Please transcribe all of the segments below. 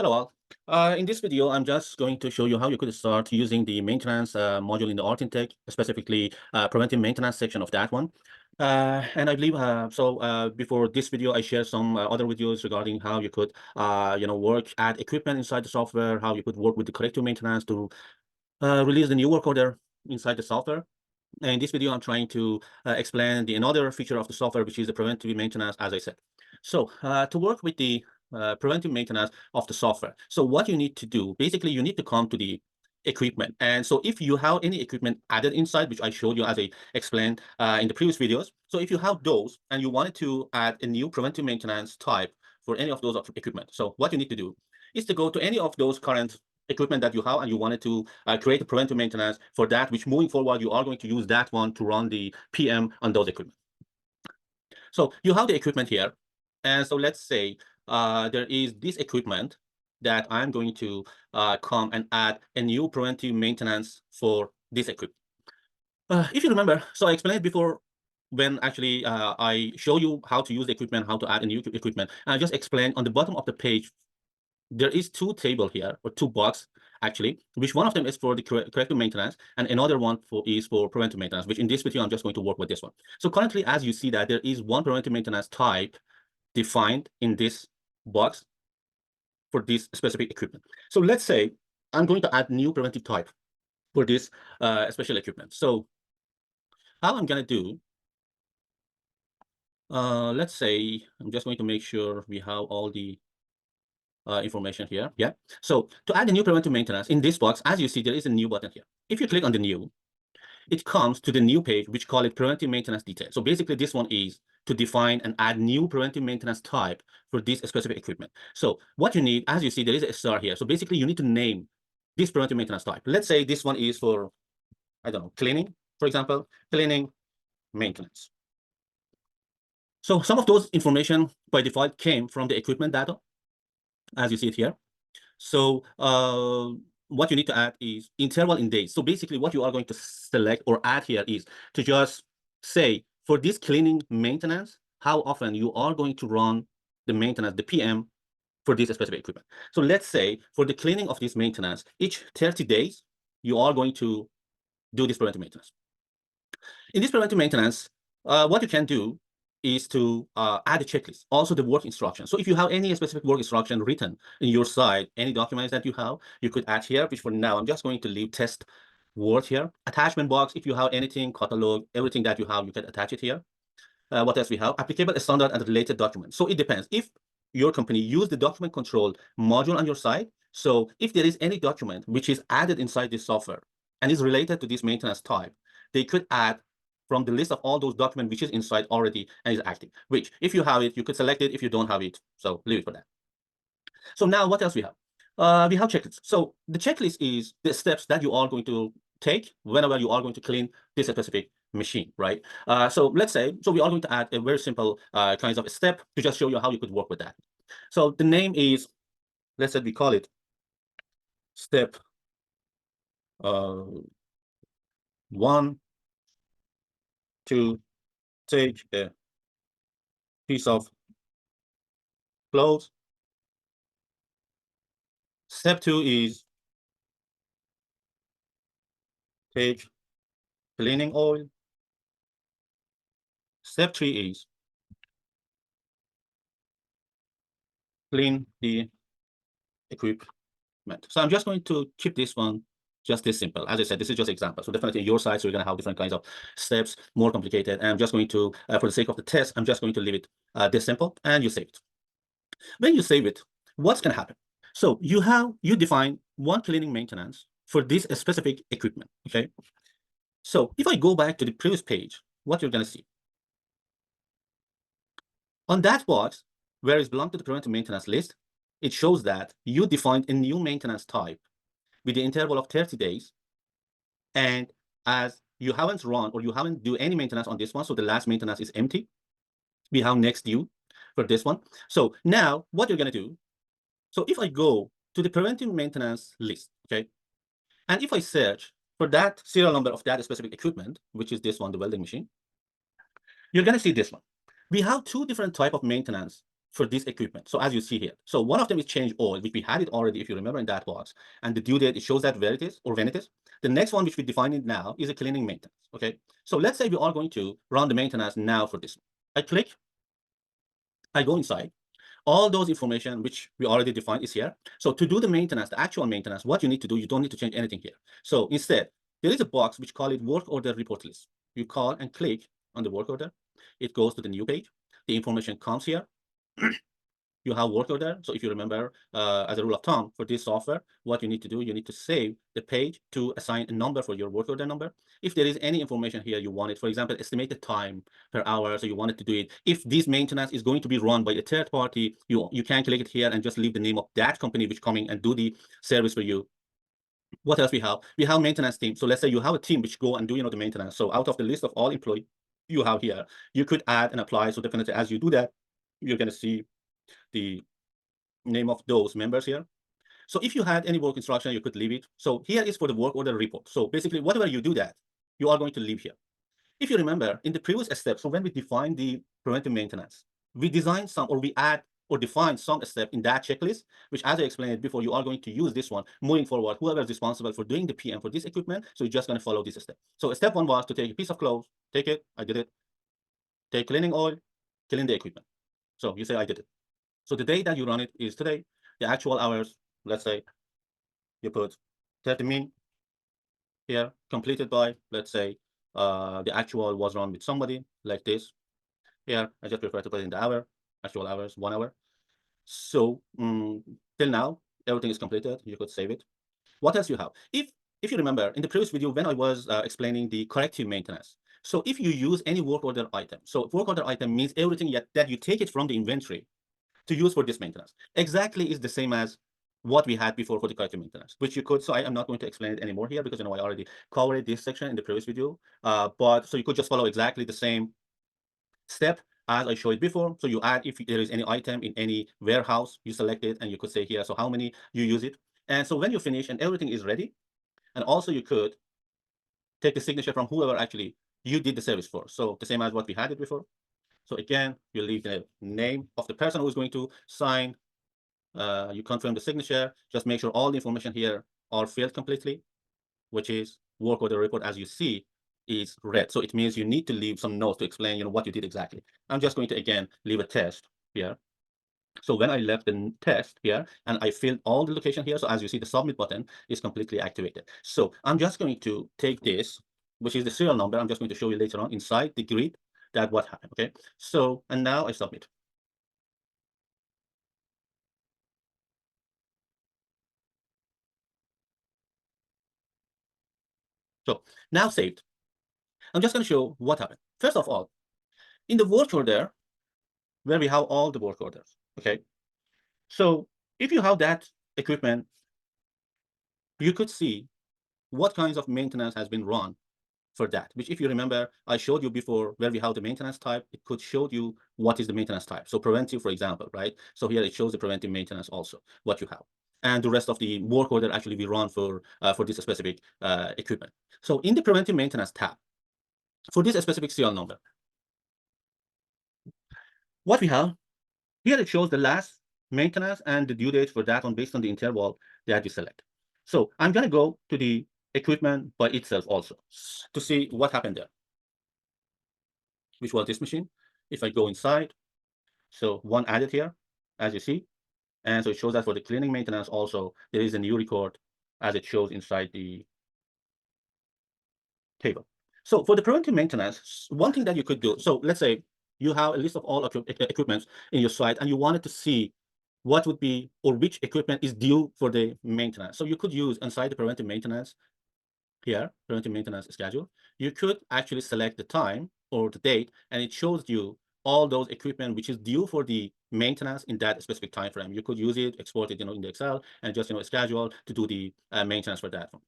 Hello all. In this video, I'm just going to show you how you could start using the maintenance module in the Artintech, specifically preventive maintenance section of that one. And I believe, before this video, I shared some other videos regarding how you could, add equipment inside the software, how you could work with the corrective maintenance to release the new work order inside the software. And in this video, I'm trying to explain another feature of the software, which is the preventive maintenance, as I said. So to work with the preventive maintenance of the software. So what you need to do, basically, you need to come to the equipment. And so if you have any equipment added inside, which I showed you as I explained in the previous videos. So if you have those and you wanted to add a new preventive maintenance type for any of those equipment. So what you need to do is to go to any of those current equipment that you have and you wanted to create a preventive maintenance for that, which moving forward, you are going to use that one to run the PM on those equipment. So you have the equipment here. And so let's say there is this equipment that I'm going to come and add a new preventive maintenance for this equipment. If you remember, so I explained before when actually I show you how to use the equipment, how to add a new equipment, and I just explained on the bottom of the page, there is two tables here, or two boxes actually, which one of them is for the corrective maintenance and another one is for preventive maintenance, which in this video, I'm just going to work with this one. So currently, as you see that there is one preventive maintenance type defined in this box for this specific equipment. So let's say I'm going to add new preventive type for this special equipment. So how I'm going to do, let's say I'm just going to make sure we have all the information here. Yeah. So to add a new preventive maintenance in this box, as you see, there is a new button here. If you click on the new, it comes to the new page, which call it preventive maintenance detail. So basically this one is to define and add new preventive maintenance type for this specific equipment. So what you need, as you see, there is a star here. So basically you need to name this preventive maintenance type. Let's say this one is for, I don't know, cleaning, for example, cleaning maintenance. So some of those information by default came from the equipment data, as you see it here. So what you need to add is interval in days. So basically what you are going to select or add here is to just say for this cleaning maintenance, how often you are going to run the maintenance, the PM for this specific equipment. So let's say for the cleaning of this maintenance, each 30 days, you are going to do this preventive maintenance. In this preventive maintenance, what you can do is to add a checklist, also the work instruction. So if you have any specific work instruction written in your site, any documents that you have, you could add here, which for now, I'm just going to leave test word here. Attachment box, if you have anything, catalog, everything that you have, you can attach it here. What else we have? Applicable standard and related documents. So it depends. If your company use the document control module on your site, so if there is any document which is added inside this software and is related to this maintenance type, they could add from the list of all those documents which is inside already and is active, which if you have it, you could select it. If you don't have it, so leave it for that. So now what else we have? We have checklists. So the checklist is the steps that you are going to take whenever you are going to clean this specific machine, right? So let's say, so we are going to add a very simple kinds of a step to just show you how you could work with that. So the name is, let's say we call it step 1 to take a piece of clothes. Step 2 is take cleaning oil. Step 3 is clean the equipment. So I'm just going to keep this one just this simple. As I said, this is just example. So definitely your site, so you're going to have different kinds of steps, more complicated. And I'm just going to, for the sake of the test, I'm just going to leave it this simple, and you save it. When you save it, what's going to happen? So you define one cleaning maintenance for this specific equipment, okay? So if I go back to the previous page, what you're going to see. On that box, where it belongs to the preventive maintenance list, it shows that you defined a new maintenance type with the interval of 30 days. And as you haven't run or you haven't do any maintenance on this one, so the last maintenance is empty, we have next due for this one. So now what you're going to do, so if I go to the preventive maintenance list, okay, and if I search for that serial number of that specific equipment, which is this one, the welding machine, you're going to see this one. We have two different types of maintenance for this equipment. So as you see here, so one of them is change oil, which we had it already, if you remember, in that box, and the due date, it shows that where it is or when it is. The next one, which we define it now, is a cleaning maintenance. Okay, so let's say we are going to run the maintenance now for this. I click, I go inside. All those information which we already defined is here. So to do the maintenance, the actual maintenance, what you need to do, you don't need to change anything here. So instead, there is a box which call it work order report list. You call and click on the work order. It goes to the new page. The information comes here. You have work order. So if you remember, as a rule of thumb for this software, what you need to do, you need to save the page to assign a number for your work order number. If there is any information here you want it, for example, estimated time per hour, so you wanted to do it. If this maintenance is going to be run by a third party, you can click it here and just leave the name of that company which coming and do the service for you. What else we have? We have maintenance team. So let's say you have a team which go and do the maintenance. So out of the list of all employees you have here, you could add and apply. So definitely as you do that, you're going to see the name of those members here. So if you had any work instruction, you could leave it. So here is for the work order report. So basically, whatever you do that, you are going to leave here. If you remember, in the previous step, so when we defined the preventive maintenance, we designed some, or we add or define some step in that checklist, which, as I explained before, you are going to use this one moving forward. Whoever is responsible for doing the PM for this equipment, so you're just going to follow this step. So step one was to take a piece of clothes, take it, I did it. Take cleaning oil, clean the equipment. So you say I did it. So the day that you run it is today. The actual hours, let's say you put 30 min here, completed by, let's say, the actual was run with somebody like this. Here, I just prefer to put in the hour, actual hours, 1 hour. So till now, everything is completed. You could save it. What else you have? If you remember in the previous video when I was explaining the corrective maintenance. So if you use any work order item, so work order item means everything that you take it from the inventory to use for this maintenance. Exactly is the same as what we had before for the corrective maintenance, which you could, so I am not going to explain it anymore here because I already covered this section in the previous video. But so you could just follow exactly the same step as I showed before. So you add, if there is any item in any warehouse, you select it and you could say here, so how many you use it. And so when you finish and everything is ready, and also you could take the signature from whoever actually you did the service for. So the same as what we had it before. So again, you leave the name of the person who is going to sign. You confirm the signature. Just make sure all the information here are filled completely, which is work order report, as you see, is red. So it means you need to leave some notes to explain, what you did exactly. I'm just going to, again, leave a test here. So when I left the test here and I filled all the location here, so as you see, the submit button is completely activated. So I'm just going to take this, which is the serial number. I'm just going to show you later on inside the grid that what happened. Okay. So, and now I submit. So now saved. I'm just going to show what happened. First of all, in the work order, where we have all the work orders. Okay. So if you have that equipment, you could see what kinds of maintenance has been run for that, which, if you remember, I showed you before where we have the maintenance type, it could show you what is the maintenance type. So preventive, for example, right? So here it shows the preventive maintenance also, what you have. And the rest of the work order actually we run for this specific equipment. So in the preventive maintenance tab, for this specific serial number, what we have, here it shows the last maintenance and the due date for that one based on the interval that you select. So I'm going to go to the equipment by itself also to see what happened there, which was this machine. If I go inside, so one added here, as you see, and so it shows that for the cleaning maintenance also, there is a new record as it shows inside the table. So for the preventive maintenance, one thing that you could do, so let's say you have a list of all equipment in your site and you wanted to see what would be or which equipment is due for the maintenance. So you could use inside the preventive maintenance here, preventive maintenance schedule, you could actually select the time or the date, and it shows you all those equipment which is due for the maintenance in that specific time frame. You could use it, export it, in the Excel, and just schedule to do the maintenance for that one.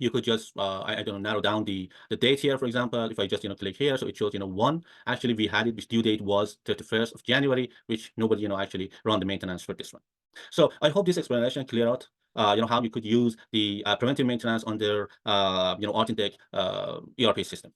You could just I don't know, narrow down the date here. For example, if I just click here, so it shows one. Actually, we had it, which due date was 31st of January, which nobody actually run the maintenance for this one. So I hope this explanation clear out how you could use the preventive maintenance on their Artintech ERP system.